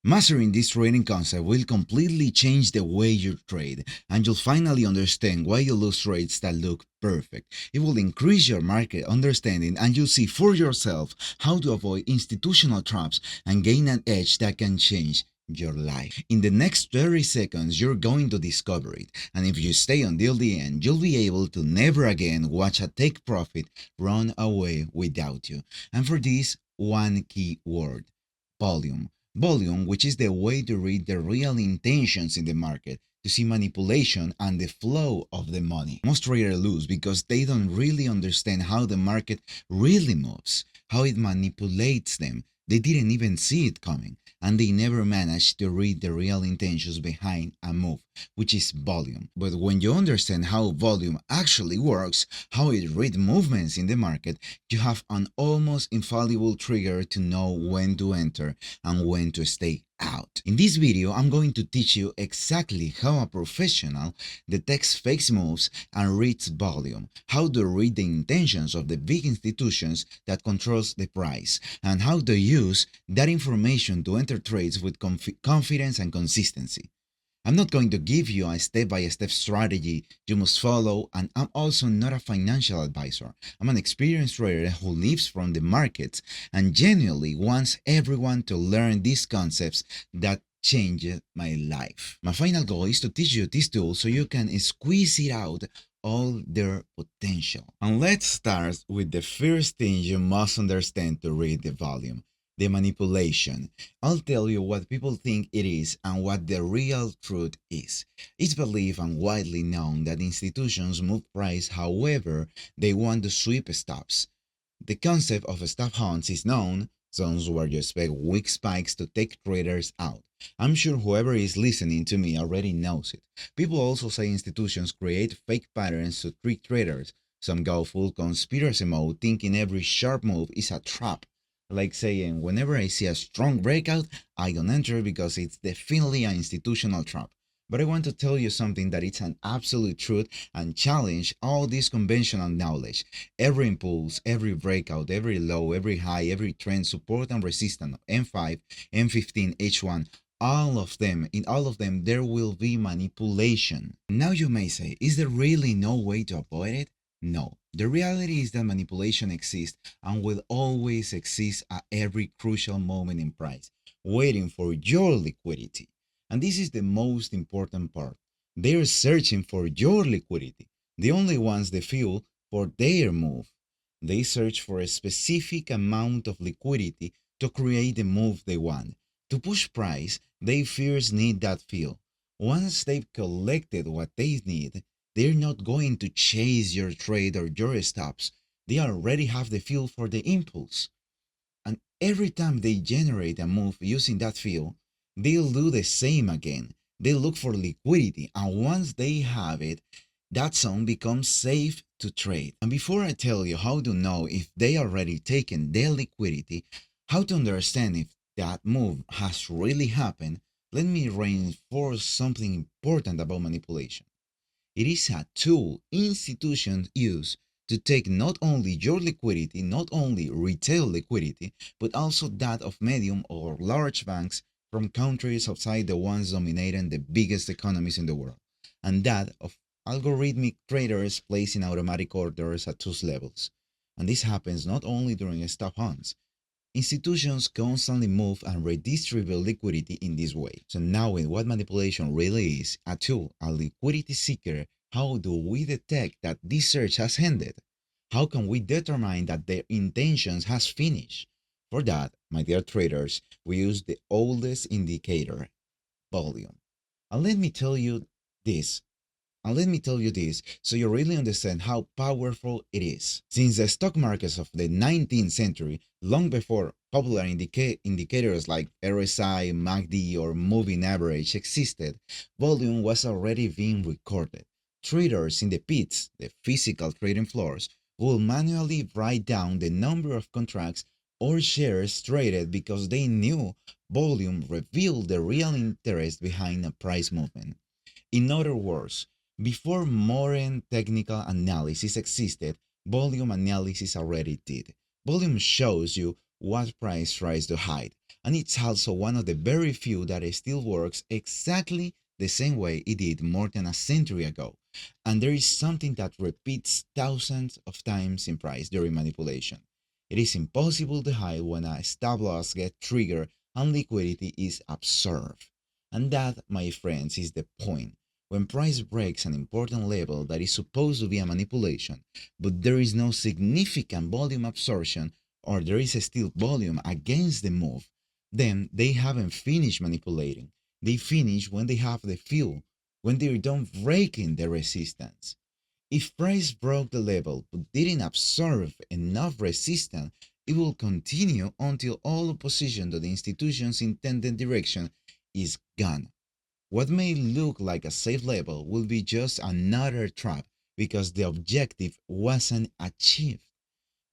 Mastering this trading concept will completely change the way you trade, and you'll finally understand why you lose trades that look perfect. It will increase your market understanding, and you'll see for yourself how to avoid institutional traps and gain an edge that can change your life. In the next 30 seconds, you're going to discover it, and if you stay until the end, you'll be able to never again watch a take profit run away without you. And for this, one key word: volume. Volume, which is the way to read the real intentions in the market, to see manipulation and the flow of the money. Most traders lose because they don't really understand how the market really moves, how it manipulates them. They didn't even see it coming, and they never managed to read the real intentions behind a move, which is volume. But when you understand how volume actually works, how it reads movements in the market, you have an almost infallible trigger to know when to enter and when to stay out. In this video, I'm going to teach you exactly how a professional detects fake moves and reads volume, how to read the intentions of the big institutions that controls the price, and how to use that information to enter trades with confidence and consistency. I'm not going to give you a step-by-step strategy you must follow, and I'm also not a financial advisor. I'm an experienced trader who lives from the markets and genuinely wants everyone to learn these concepts that changed my life. My final goal is to teach you this tool so you can squeeze it out all their potential. And let's start with the first thing you must understand to read the volume: the manipulation. I'll tell you what people think it is and what the real truth is. It's believed and widely known that institutions move price however they want to sweep stops. The concept of stop hunts is known, zones where you expect weak spikes to take traders out. I'm sure whoever is listening to me already knows it. People also say institutions create fake patterns to trick traders. Some go full conspiracy mode thinking every sharp move is a trap, like saying, whenever I see a strong breakout, I don't enter because it's definitely an institutional trap. But I want to tell you something that it's an absolute truth and challenge all this conventional knowledge. Every impulse, every breakout, every low, every high, every trend, support and resistance, M5, M15, H1, all of them, in all of them, there will be manipulation. Now you may say, is there really no way to avoid it? No. The reality is that manipulation exists and will always exist at every crucial moment in price, waiting for your liquidity. And this is the most important part. They're searching for your liquidity, the only ones they feel for their move. They search for a specific amount of liquidity to create the move they want. To push price, they first need that feel. Once they've collected what they need, they're not going to chase your trade or your stops. They already have the feel for the impulse. And every time they generate a move using that feel, they'll do the same again. They look for liquidity, and once they have it, that zone becomes safe to trade. And before I tell you how to know if they already taken their liquidity, how to understand if that move has really happened, let me reinforce something important about manipulation. It is a tool institutions use to take not only your liquidity, not only retail liquidity, but also that of medium or large banks from countries outside the ones dominating the biggest economies in the world, and that of algorithmic traders placing automatic orders at two levels. And this happens not only during stop hunts. Institutions constantly move and redistribute liquidity in this way. So knowing what manipulation really is, a tool, a liquidity seeker, how do we detect that this search has ended? How can we determine that their intentions has finished? For that, my dear traders, we use the oldest indicator, volume. And let me tell you this so you really understand how powerful it is. Since the stock markets of the 19th century, long before popular indicators like RSI, MACD, or moving average existed, volume was already being recorded. Traders in the pits, the physical trading floors, will manually write down the number of contracts or shares traded because they knew volume revealed the real interest behind a price movement. In other words, before modern technical analysis existed, volume analysis already did. Volume shows you what price tries to hide, And it's also one of the very few that still works exactly the same way it did more than a century ago. And there is something that repeats thousands of times in price during manipulation. It is impossible to hide when a stop loss gets triggered and liquidity is absorbed. And that, my friends, is the point. When price breaks an important level that is supposed to be a manipulation, but there is no significant volume absorption or there is still volume against the move, then they haven't finished manipulating. They finish when they have the fuel, when they're done breaking the resistance. If price broke the level but didn't absorb enough resistance, it will continue until all opposition to the institution's intended direction is gone. What may look like a safe level will be just another trap because the objective wasn't achieved.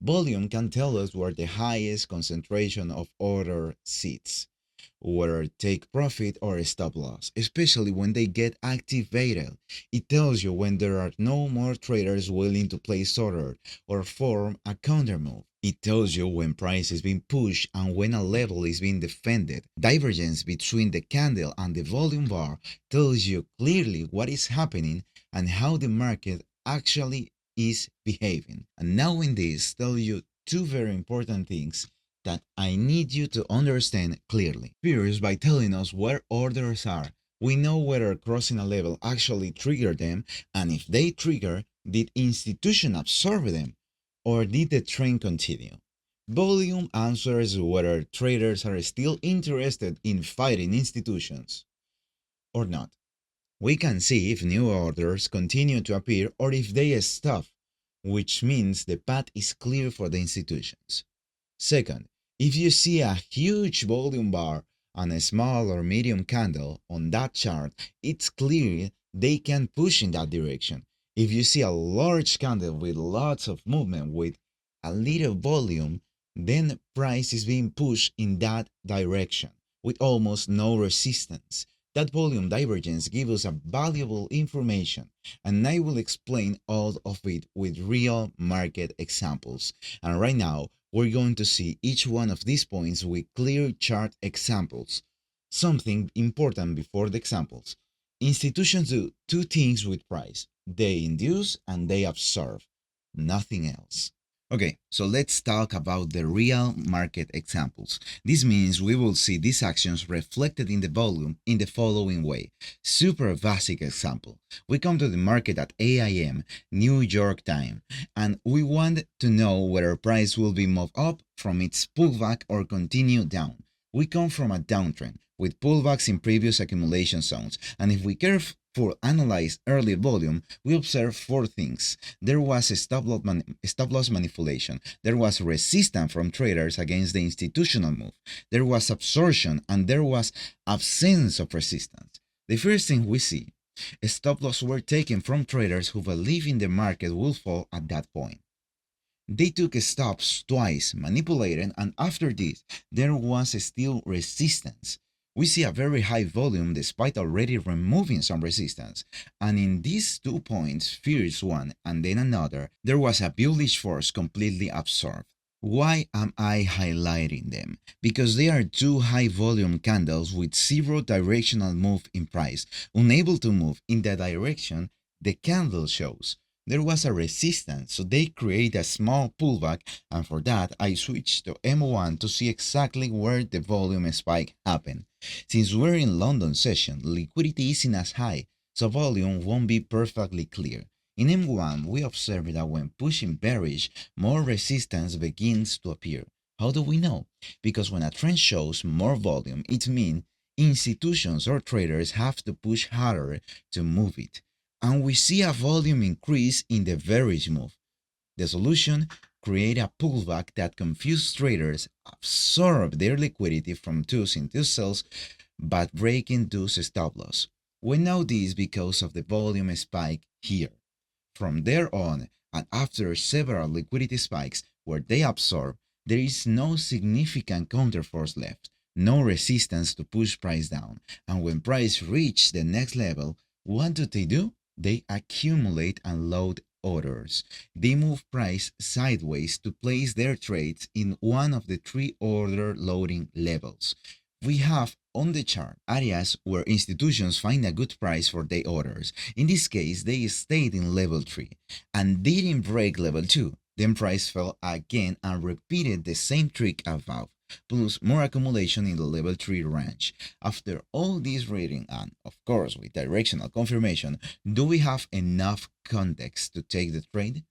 Volume can tell us where the highest concentration of order sits, whether take profit or stop loss, especially when they get activated. It tells you when there are no more traders willing to place order or form a counter move. It tells you when price is being pushed and when a level is being defended. Divergence between the candle and the volume bar tells you clearly what is happening and how the market actually is behaving. And knowing this tells you two very important things that I need you to understand clearly. First, by telling us where orders are, we know whether crossing a level actually triggered them, and if they trigger, did institution absorb them, or did the trend continue? Volume answers whether traders are still interested in fighting institutions or not. We can see if new orders continue to appear or if they stop, which means the path is clear for the institutions. Second, if you see a huge volume bar and a small or medium candle on that chart, it's clear they can push in that direction. If you see a large candle with lots of movement with a little volume, then price is being pushed in that direction with almost no resistance. That volume divergence gives us a valuable information, and I will explain all of it with real market examples. And right now, we're going to see each one of these points with clear chart examples. Something important before the examples. Institutions do two things with price: they induce and they absorb, nothing else. Okay, so let's talk about the real market examples. This means we will see these actions reflected in the volume in the following way. Super basic example. We come to the market at 8 a.m. New York time, and we want to know whether price will be moved up from its pullback or continue down. We come from a downtrend with pullbacks in previous accumulation zones, and if we carefully analyze early volume, we observe four things. There was a stop loss manipulation. There was resistance from traders against the institutional move. There was absorption and there was absence of resistance. The first thing we see, stop loss were taken from traders who believe in the market will fall at that point. They took stops twice, manipulated, and after this, there was still resistance. We see a very high volume despite already removing some resistance. And in these 2 points, first one and then another, there was a bullish force completely absorbed. Why am I highlighting them? Because they are two high volume candles with zero directional move in price, unable to move in the direction the candle shows. There was a resistance, so they create a small pullback, and for that I switched to M1 to see exactly where the volume spike happened. Since we're in London session, liquidity isn't as high, so volume won't be perfectly clear. In M1, we observe that when pushing bearish, more resistance begins to appear. How do we know? Because when a trend shows more volume, it means institutions or traders have to push harder to move it. And we see a volume increase in the bearish move. The solution: create a pullback that confuses traders, absorb their liquidity from twos into cells, but breaking those stop loss. We know this because of the volume spike here. From there on, and after several liquidity spikes where they absorb, there is no significant counterforce left, no resistance to push price down. And when price reaches the next level, what do? They accumulate and load orders. They move price sideways to place their trades in one of the three order loading levels. We have on the chart areas where institutions find a good price for their orders. In this case, they stayed in level 3 and didn't break level 2. Then price fell again and repeated the same trick above, plus more accumulation in the level 3 range. After all this reading and, of course, with directional confirmation, do we have enough context to take the trade?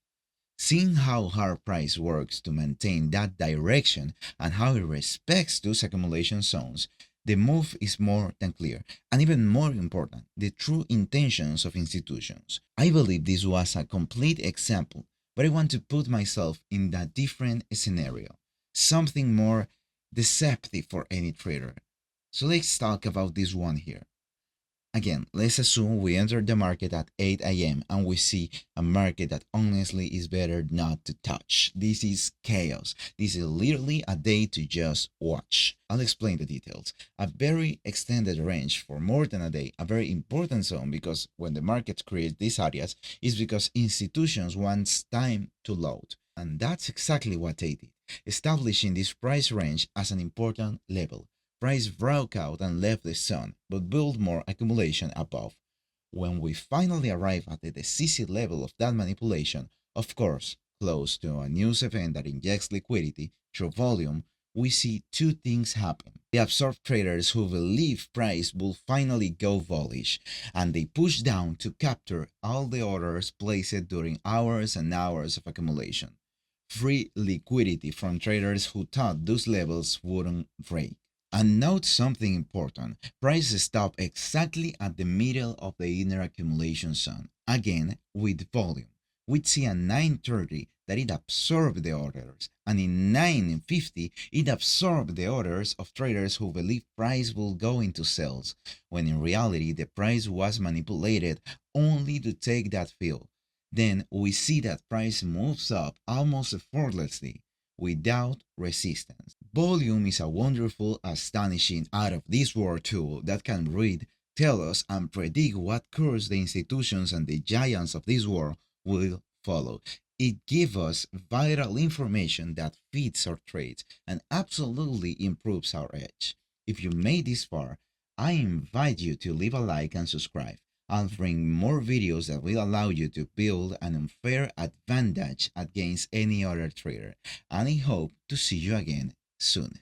Seeing how hard price works to maintain that direction and how it respects those accumulation zones, the move is more than clear. And even more important, the true intentions of institutions. I believe this was a complete example, but I want to put myself in a different scenario, something more deceptive for any trader. So let's talk about this one here. Again, let's assume we enter the market at 8 a.m. and we see a market that honestly is better not to touch. This is chaos. This is literally a day to just watch. I'll explain the details. A very extended range for more than a day, a very important zone because when the market creates these areas, is because institutions want time to load. And that's exactly what they did, establishing this price range as an important level. Price broke out and left the zone, but built more accumulation above. When we finally arrive at the decisive level of that manipulation, of course, close to a news event that injects liquidity through volume, we see two things happen. They absorb traders who believe price will finally go bullish, and they push down to capture all the orders placed during hours and hours of accumulation. Free liquidity from traders who thought those levels wouldn't break. And note something important. Prices stop exactly at the middle of the inner accumulation zone, again with volume. We'd see at 9:30 that it absorbed the orders, and in 9:50 it absorbed the orders of traders who believe price will go into sales, when in reality the price was manipulated only to take that fill. Then we see that price moves up almost effortlessly without resistance. Volume is a wonderful, astonishing, out of this world tool that can read, tell us, and predict what course the institutions and the giants of this world will follow. It gives us vital information that fits our trades and absolutely improves our edge. If you made this far, I invite you to leave a like and subscribe. I'll bring more videos that will allow you to build an unfair advantage against any other trader, and I hope to see you again soon.